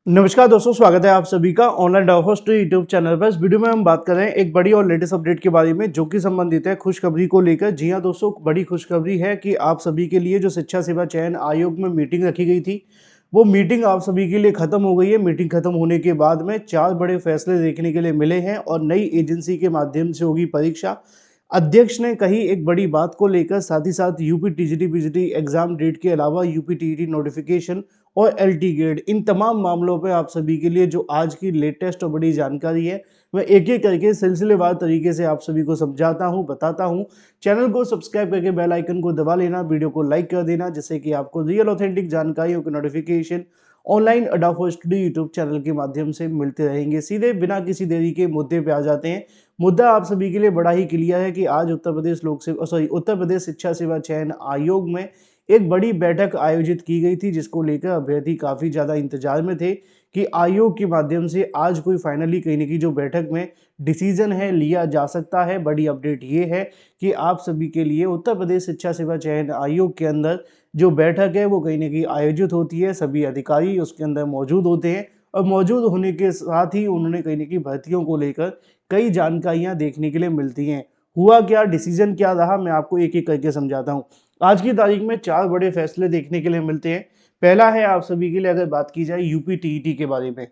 नमस्कार दोस्तों, स्वागत है आप सभी का ऑनलाइन डाउट यूट्यूब चैनल पर। इस वीडियो में हम बात कर रहे हैं एक बड़ी और लेटेस्ट अपडेट के बारे में, जो कि संबंधित है खुशखबरी को लेकर। जी हां दोस्तों, बड़ी खुशखबरी है कि आप सभी के लिए जो शिक्षा सेवा चयन आयोग में मीटिंग रखी गई थी, वो मीटिंग आप सभी के लिए खत्म हो गई है। मीटिंग खत्म होने के बाद में 4 बड़े फैसले देखने के लिए मिले हैं और नई एजेंसी के माध्यम से होगी परीक्षा। अध्यक्ष ने कही एक बड़ी बात को लेकर, साथ ही साथ UP TGT PGT exam date के अलावा यूपी टीईटी नोटिफिकेशन और एलटी ग्रेड, इन तमाम मामलों पर आप सभी के लिए जो आज की लेटेस्ट और बड़ी जानकारी है, मैं एक एक करके सिलसिलेवार तरीके से आप सभी को समझाता हूं, बताता हूं। चैनल को सब्सक्राइब करके बेल आइकन को दबा लेना, वीडियो को लाइक कर देना, जिससे कि आपको रियल ऑथेंटिक जानकारियों के नोटिफिकेशन ऑनलाइन अडाफो स्टडी यूट्यूब चैनल के माध्यम से मिलते रहेंगे। सीधे बिना किसी देरी के मुद्दे पे आ जाते हैं। मुद्दा आप सभी के लिए बड़ा ही क्लियर है कि आज उत्तर प्रदेश शिक्षा सेवा चयन आयोग में एक बड़ी बैठक आयोजित की गई थी, जिसको लेकर अभ्यर्थी काफी ज्यादा इंतजार में थे कि आयोग के माध्यम से आज कोई फाइनली कहीं न कहीं जो बैठक में डिसीजन है लिया जा सकता है। बड़ी अपडेट ये है कि आप सभी के लिए उत्तर प्रदेश शिक्षा सेवा चयन आयोग के अंदर जो बैठक है वो कहीं न कहीं आयोजित होती है। सभी अधिकारी उसके अंदर मौजूद होते हैं और मौजूद होने के साथ ही उन्होंने कहीं न कहीं भर्तियों को लेकर कई जानकारियाँ देखने के लिए मिलती हैं। हुआ क्या, डिसीजन क्या रहा, मैं आपको एक-एक करके समझाता हूँ। आज की तारीख में 4 बड़े फैसले देखने के लिए मिलते हैं। पहला है आप सभी के लिए, अगर बात की जाए यूपी टीईटी के बारे में।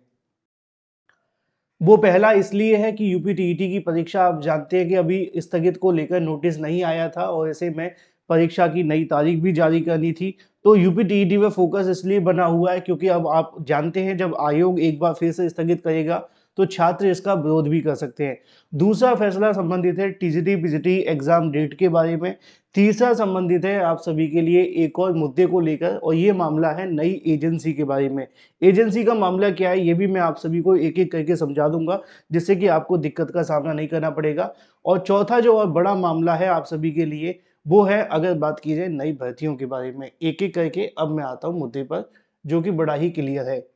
वो पहला इसलिए है कि यूपी टीईटी की परीक्षा आप जानते हैं कि अभी स्थगित को लेकर नोटिस नहीं आया था और ऐसे में परीक्षा की नई तारीख भी जारी करनी थी। तो यूपी टीईटी पे फोकस इसलिए बना हुआ है क्योंकि अब आप जानते हैं, जब आयोग एक बार फिर से स्थगित करेगा तो छात्र इसका विरोध भी कर सकते हैं। दूसरा फैसला संबंधित है टीजीटी पीजीटी एग्जाम डेट के बारे में। तीसरा संबंधित है आप सभी के लिए एक और मुद्दे को लेकर, और ये मामला है नई एजेंसी के बारे में। एजेंसी का मामला क्या है, ये भी मैं आप सभी को एक एक करके समझा दूंगा, जिससे कि आपको दिक्कत का सामना नहीं करना पड़ेगा। और चौथा जो और बड़ा मामला है आप सभी के लिए, वो है अगर बात की जाए नई भर्तियों के बारे में। एक एक करके अब मैं आता हूँ मुद्दे पर, जो कि बड़ा ही क्लियर है।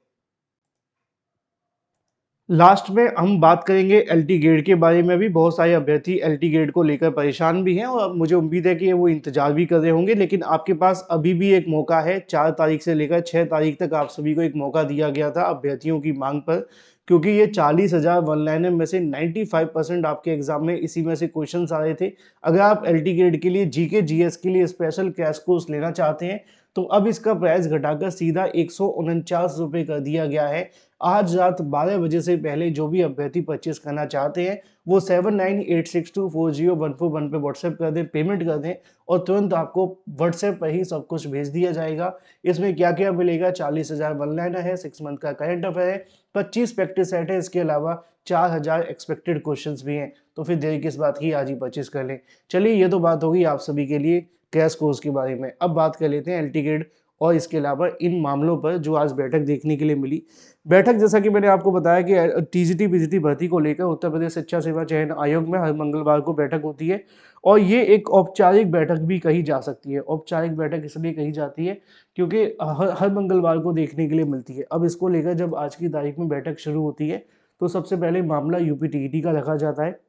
लास्ट में हम बात करेंगे एलटी ग्रेड के बारे में। भी बहुत सारे अभ्यर्थी एलटी ग्रेड को लेकर परेशान भी हैं और मुझे उम्मीद है कि वो इंतजार भी कर रहे होंगे, लेकिन आपके पास अभी भी एक मौका है। 4 तारीख से लेकर 6 तारीख तक आप सभी को एक मौका दिया गया था अभ्यर्थियों की मांग पर, क्योंकि ये 40,000 वन लाइनर में से 95% आपके एग्जाम में इसी में से क्वेश्चन आ रहे थे। अगर आप एलटी ग्रेड के लिए जीके जीएस के लिए स्पेशल क्रैश कोर्स लेना चाहते हैं, तो अब इसका प्राइस घटाकर सीधा 149 रुपये कर दिया गया है। आज रात 12 बजे से पहले जो भी अभ्यर्थी परचेस करना चाहते हैं, वो 7986240141 पे व्हाट्सएप कर दें, पेमेंट कर दें और तुरंत आपको व्हाट्सएप पर ही सब कुछ भेज दिया जाएगा। इसमें क्या क्या मिलेगा, 40,000 वन लाइनर है, 6 मंथ का करंट अफेयर है, 25 प्रैक्टिस सेट है, इसके अलावा 4,000 एक्सपेक्टेड क्वेश्चंस भी हैं। तो फिर देरी किस बात की, आज ही परचेस कर लें। चलिए, ये तो बात होगी आप सभी के लिए क्रैश कोर्स के बारे में। अब बात कर लेते हैं एलटी ग्रेड और इसके अलावा इन मामलों पर जो आज बैठक देखने के लिए मिली। बैठक, जैसा कि मैंने आपको बताया कि टीजीटी पीजीटी भर्ती को लेकर उत्तर प्रदेश शिक्षा सेवा चयन आयोग में हर मंगलवार को बैठक होती है और ये एक औपचारिक बैठक भी कही जा सकती है। औपचारिक बैठक इसलिए कही जाती है क्योंकि हर मंगलवार को देखने के लिए मिलती है। अब इसको लेकर जब आज की तारीख में बैठक शुरू होती है, तो सबसे पहले मामला यूपी टीईटी का रखा जाता है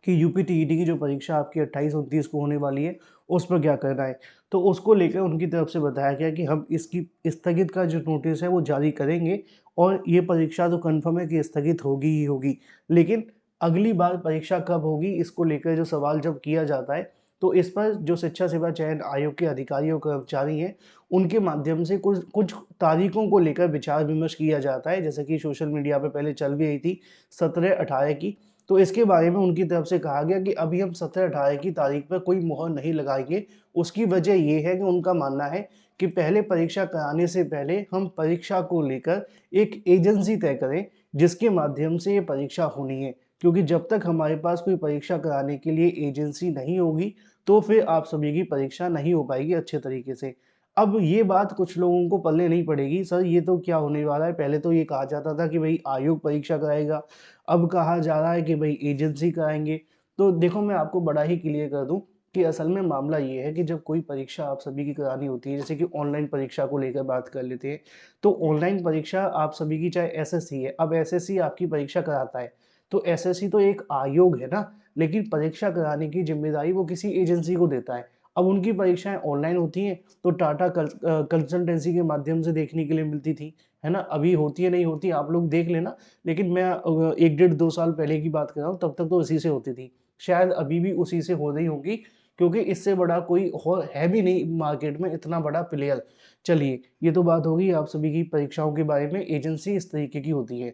कि यूपी टीईटी की जो परीक्षा आपकी 28-29 को होने वाली है, उस पर क्या करना है। तो उसको लेकर उनकी तरफ से बताया गया कि हम इसकी स्थगित का जो नोटिस है वो जारी करेंगे और ये परीक्षा तो कन्फर्म है कि स्थगित होगी ही होगी। लेकिन अगली बार परीक्षा कब होगी, इसको लेकर जो सवाल जब किया जाता है, तो इस पर जो शिक्षा सेवा चयन आयोग के अधिकारी और कर्मचारी हैं, उनके माध्यम से कुछ कुछ तारीखों को लेकर विचार विमर्श किया जाता है। जैसे कि सोशल मीडिया पे पहले चल भी रही थी 17-18 की, तो इसके बारे में उनकी तरफ से कहा गया कि अभी हम 17-18 की तारीख पर कोई मुहर नहीं लगाएंगे। उसकी वजह ये है कि उनका मानना है कि पहले परीक्षा कराने से पहले हम परीक्षा को लेकर एक एजेंसी तय करें, जिसके माध्यम से ये परीक्षा होनी है। क्योंकि जब तक हमारे पास कोई परीक्षा कराने के लिए एजेंसी नहीं होगी, तो फिर आप सभी की परीक्षा नहीं हो पाएगी अच्छे तरीके से। अब ये बात कुछ लोगों को पल्ले नहीं पड़ेगी, सर ये तो क्या होने वाला है। पहले तो ये कहा जाता था कि भाई आयोग परीक्षा कराएगा, अब कहा जा रहा है कि भाई एजेंसी कराएंगे। तो देखो, मैं आपको बड़ा ही क्लियर कर दूं कि असल में मामला ये है कि जब कोई परीक्षा आप सभी की करानी होती है, जैसे कि ऑनलाइन परीक्षा को लेकर बात कर लेते हैं, तो ऑनलाइन परीक्षा आप सभी की चाहे एसएससी है, अब एसएससी आपकी परीक्षा कराता है, तो एसएससी तो एक आयोग है ना, लेकिन परीक्षा कराने की जिम्मेदारी वो किसी एजेंसी को देता है। अब उनकी परीक्षाएं ऑनलाइन होती हैं तो टाटा कंसल्टेंसी के माध्यम से देखने के लिए मिलती थी, है ना। अभी होती है नहीं होती आप लोग देख लेना, लेकिन मैं 1 डेढ़ 2 साल पहले की बात कर रहा हूँ, तब तक तो उसी से होती थी। शायद अभी भी उसी से हो रही होगी, क्योंकि इससे बड़ा कोई और है भी नहीं मार्केट में इतना बड़ा प्लेयर। चलिए, ये तो बात होगी आप सभी की परीक्षाओं के बारे में, एजेंसी इस तरीके की होती है।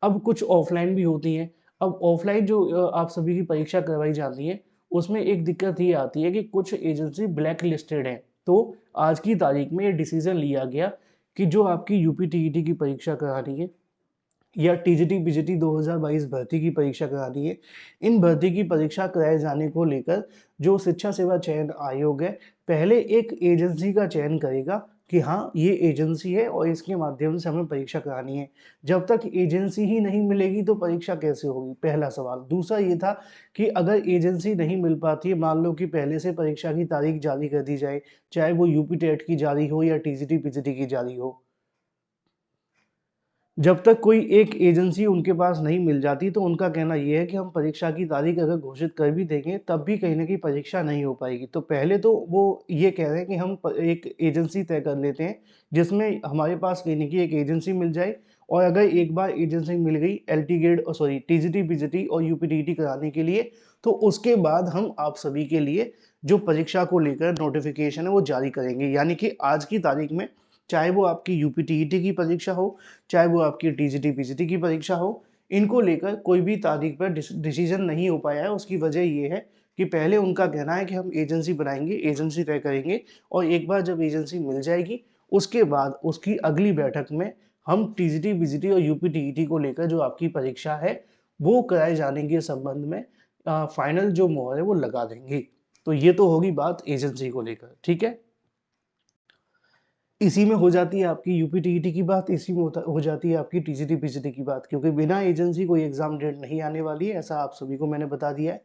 अब कुछ ऑफलाइन भी होती हैं। अब ऑफलाइन जो आप सभी की परीक्षा करवाई जाती है, उसमें एक दिक्कत ये आती है कि कुछ एजेंसी ब्लैक लिस्टेड है। तो आज की तारीख में ये डिसीजन लिया गया कि जो आपकी यूपी टीईटी की परीक्षा करानी है या टीजीटी पीजीटी 2022 भर्ती की परीक्षा करानी है, इन भर्ती की परीक्षा कराए जाने को लेकर जो शिक्षा सेवा चयन आयोग है, पहले एक एजेंसी का चयन करेगा कि हाँ ये एजेंसी है और इसके माध्यम से हमें परीक्षा करानी है। जब तक एजेंसी ही नहीं मिलेगी तो परीक्षा कैसे होगी, पहला सवाल। दूसरा ये था कि अगर एजेंसी नहीं मिल पाती है, मान लो कि पहले से परीक्षा की तारीख जारी कर दी जाए, चाहे वो यूपी टेट की जारी हो या टीजीटी पीजीटी की जारी हो, जब तक कोई एक एजेंसी उनके पास नहीं मिल जाती तो उनका कहना ये है कि हम परीक्षा की तारीख अगर घोषित कर भी देंगे तब भी कहीं ना कहीं परीक्षा नहीं हो पाएगी। तो पहले तो वो ये कह रहे हैं कि हम एक एजेंसी तय कर लेते हैं जिसमें हमारे पास कहीं ना कहीं एक एजेंसी मिल जाए, और अगर एक बार एजेंसी मिल गई L T gate sorry TGT PGT और यूपीटीटी कराने के लिए, तो उसके बाद हम आप सभी के लिए जो परीक्षा को लेकर नोटिफिकेशन है वो जारी करेंगे। यानी कि आज की तारीख में चाहे वो आपकी यूपी टीईटी की परीक्षा हो, चाहे वो आपकी टीजीटी पीजीटी की परीक्षा हो, इनको लेकर कोई भी तारीख पर डिसीजन नहीं हो पाया है। उसकी वजह ये है कि पहले उनका कहना है कि हम एजेंसी बनाएंगे, एजेंसी तय करेंगे, और एक बार जब एजेंसी मिल जाएगी उसके बाद उसकी अगली बैठक में हम टीजीटी पीजीटी और यूपी टीईटी को लेकर जो आपकी परीक्षा है वो कराए जाने के संबंध में फाइनल जो मोहर है वो लगा देंगे। तो ये तो होगी बात एजेंसी को लेकर, ठीक है। इसी में हो जाती है आपकी यूपी टीईटी की बात, इसी में हो जाती है आपकी टीजीटी पीजीटी की बात, क्योंकि बिना एजेंसी कोई एग्जाम डेट नहीं आने वाली है, ऐसा आप सभी को मैंने बता दिया है।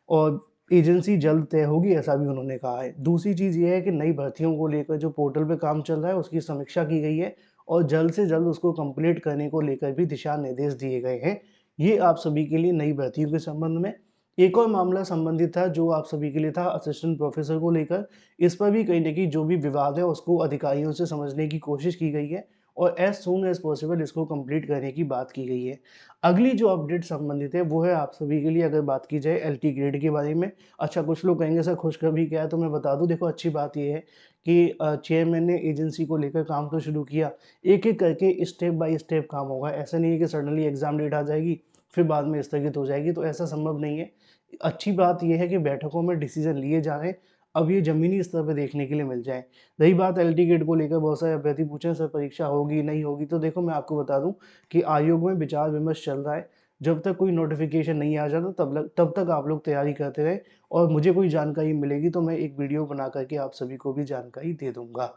और एजेंसी जल्द तय होगी ऐसा भी उन्होंने कहा है। दूसरी चीज़ ये है कि नई भर्तियों को लेकर जो पोर्टल पे काम चल रहा है उसकी समीक्षा की गई है और जल्द से जल्द उसको कंप्लीट करने को लेकर भी दिशा निर्देश दिए गए हैं। ये आप सभी के लिए नई भर्तियों के संबंध में। एक और मामला संबंधित था जो आप सभी के लिए था असिस्टेंट प्रोफेसर को लेकर। इस पर भी कहीं ना कहीं जो भी विवाद है उसको अधिकारियों से समझने की कोशिश की गई है और एज सून एज पॉसिबल इसको कंप्लीट करने की बात की गई है। अगली जो अपडेट संबंधित है वो है आप सभी के लिए, अगर बात की जाए एलटी ग्रेड के बारे में। अच्छा, कुछ लोग कहेंगे सर खुशखबरी क्या है, तो मैं बता दूं, देखो अच्छी बात ये है कि चेयरमैन ने एजेंसी को लेकर काम तो शुरू किया। एक एक करके स्टेप बाय स्टेप काम होगा, ऐसा नहीं है कि सडनली एग्जाम डेट आ जाएगी फिर बाद में स्थगित हो जाएगी, तो ऐसा संभव नहीं है। अच्छी बात यह है कि बैठकों में डिसीजन लिए जा रहे हैं, अब ये जमीनी स्तर पर देखने के लिए मिल जाए। रही बात एल टी गेट को लेकर, बहुत सारे अभ्यर्थी पूछे सर परीक्षा होगी नहीं होगी, तो देखो मैं आपको बता दूं कि आयोग में विचार विमर्श चल रहा है। जब तक कोई नोटिफिकेशन नहीं आ जाता तब तक आप लोग तैयारी करते रहे, और मुझे कोई जानकारी मिलेगी तो मैं एक वीडियो बना करके आप सभी को भी जानकारी दे दूंगा।